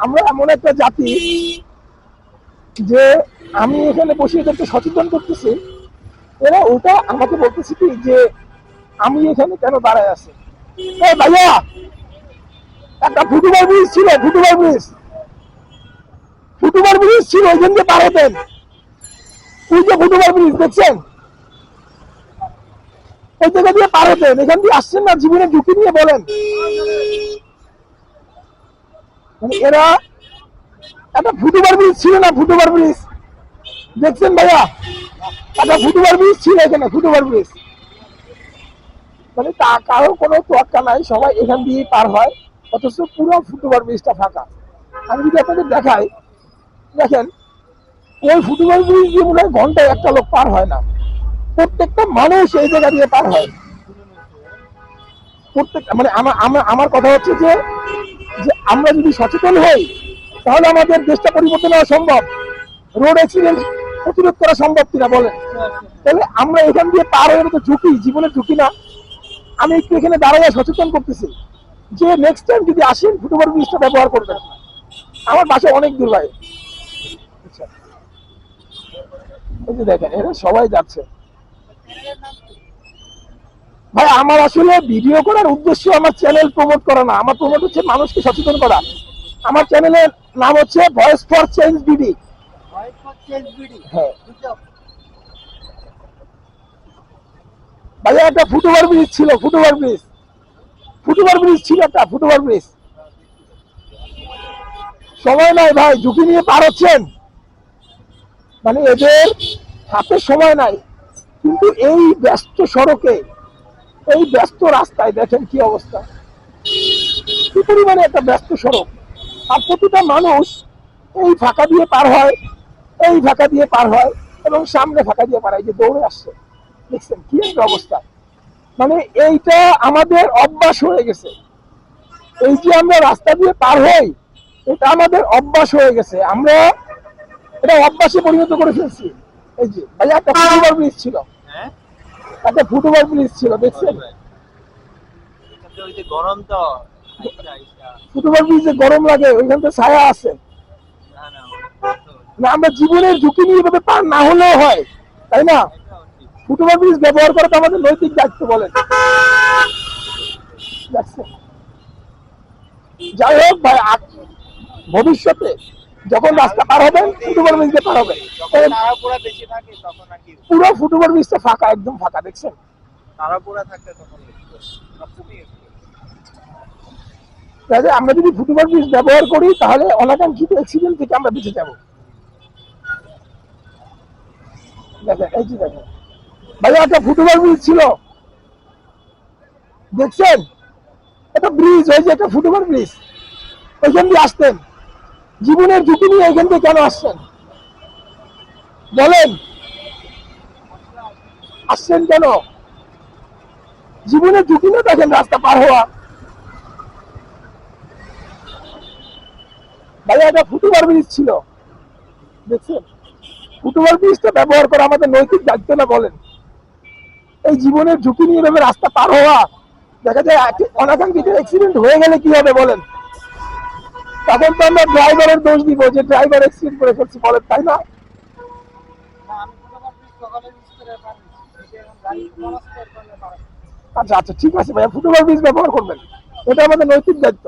আমরা এমন একটা জাতি যে আমি এখানে বসে এদেরকে সচেতন করতেছি, এরা ওটা আমাকে বলতেছে কি যে আমি এখানে কেন দাঁড়ায় আছি। ভাইয়া, একটা ফুটওভার ব্রিজ ছিল, ফুটওভার ব্রিজ, ফুটওভার ব্রিজ ছিল, ওইখান দিয়ে পার হতেন। ওই যে ফুটওভার ব্রিজ দেখছেন, ওই জায়গা দিয়ে পার হতেন, এখান দিয়ে আসছেন না জীবনের ঝুঁকি নিয়ে বলেন। মানে এরা একটা ফুটওভার ব্রিজ ছিল না, ফুটওভার ব্রিজ দেখছেন ভাইয়া, একটা ফুটওভার ব্রিজ ছিল এখানে, ফুটওভার ব্রিজ। মানে তা কারো কোনো তোয়াক্কা নাই, সবাই এখান দিয়ে পার হয়, অথচ পুরো ফুটওভার ব্রিজটা ফাঁকা। আমি যদি আপনাদের দেখাই, দেখেন ওই ফুটওভার ব্রিজ দিয়ে মনে হয় ঘন্টায় একটা লোক পার হয় না, প্রত্যেকটা মানুষ এই জায়গা দিয়ে পার হয়। প্রত্যেকটা মানে আমার কথা হচ্ছে যে যে আমরা যদি সচেতন হই তাহলে আমাদের দেশটা পরিবর্তন হওয়া সম্ভব, রোড অ্যাক্সিডেন্ট প্রতিরোধ করা সম্ভব কিনা বলেন। তাহলে আমরা এখান দিয়ে পার হয়ে তো ঝুঁকি, জীবনের ঝুঁকি না। আমি একটু এখানে দাঁড়ায় সচেতন করতেছি যে নেক্সট টাইম যদি আসেন ফুটওভার ব্রিজটা ব্যবহার করবেন। আমার বাসা অনেক দূর ভাই। আচ্ছা, এই যে দেখেন এরা সবাই যাচ্ছে। ভাই আমার আসলে ভিডিও করার উদ্দেশ্য আমার চ্যানেল প্রমোট করা না, আমার প্রমোট হচ্ছে মানুষকে সচেতন করা। আমার চ্যানেলের নাম হচ্ছে ভয়েস ফর চেঞ্জ বিডি। হ্যাঁ ভাইয়া, একটা ফুটওভার ব্রিজ ছিল, ফুটওভার ব্রিজ, ফুটওভার ব্রিজ ছিল একটা ফুটওভার ব্রিজ। সময় নাই ভাই, ঝুঁকি নিয়ে পার হচ্ছেন, মানে এদের হাতে সময় নাই। কিন্তু এই ব্যস্ত সড়কে, এই ব্যস্ত রাস্তায় দেখেন কি অবস্থা, কি পরিমাণে একটা ব্যস্ত সড়ক, আর প্রতিটা মানুষ এই ফাঁকা দিয়ে পার হয়, এই ফাঁকা দিয়ে পার হয়, এবং সামনে ফাঁকা দিয়ে পার হয়, যে দৌড়ে আসছে। দেখছেন কি একটা অবস্থা। মানে এইটা আমাদের অভ্যাস হয়ে গেছে, এই যে আমরা রাস্তা দিয়ে পার হই, এটা আমাদের অভ্যাস হয়ে গেছে, আমরা এটা অভ্যাসে পরিণত করে ফেলছি। এই যে ভাই একটা ফুটওভার ব্রিজ ছিল, একটা ফুটওভার ব্রিজ ছিল দেখছেন। গরম তো ফুটওভার ব্রিজে গরম লাগে, ওইখান থেকে ছায়া আছে না। আমরা জীবনের ঝুঁকি নিয়ে এভাবে পার না হলেও হয়, তাই না? ফুটওভার ব্রিজ ব্যবহার করা তো আমাদের নৈতিক দায়িত্ব বলেন। যাই হোক ভাই, ভবিষ্যতে যখন রাস্তা পার হবেন ফুটওভার ব্রিজ দিয়ে পার হবেন, পুরো ফুটওভার ব্রিজটা ফাঁকা, একদম ফাঁকা দেখছেন। আমরা যদি ফুটওভার ব্রিজ ব্যবহার করি তাহলে অনাকাঙ্ক্ষিত অ্যাক্সিডেন্ট থেকে আমরা বেঁচে যাব। দেখেন এই যে দেখেন ভাইয়া, একটা ফুটওভার ব্রিজ ছিল দেখছেন, একটা ব্রিজ, ওই যে একটা ফুটওভার ব্রিজ, ওইখান দিয়ে আসতেন, জীবনের ঝুঁকি নিয়ে এখান থেকে কেন আসছেন বলেন, আসছেন কেন? জীবনের ঝুঁকি নিয়ে দেখেন রাস্তা পার হওয়া। ভাইয়া একটা ফুটওভার ব্রিজ ছিল দেখছেন, ফুটওভার ব্রিজটা ব্যবহার করা আমাদের নৈতিক দায়িত্ব না বলেন। এই জীবনের ঝুঁকি নিয়ে এভাবে রাস্তা পার হওয়া, দেখা যায় অনাকাঙ্ক্ষিত অ্যাক্সিডেন্ট হয়ে গেলে কি হবে বলেন, তখন তো আমরা ড্রাইভারের দোষ দিব যে ড্রাইভার অ্যাক্সিডেন্ট করে ফেলছি বলেন, তাই না? আচ্ছা আচ্ছা, ঠিক আছে ভাইয়া, ফুটওভার ব্রিজ ব্যবহার করবেন, এটা আমাদের নৈতিক দায়িত্ব।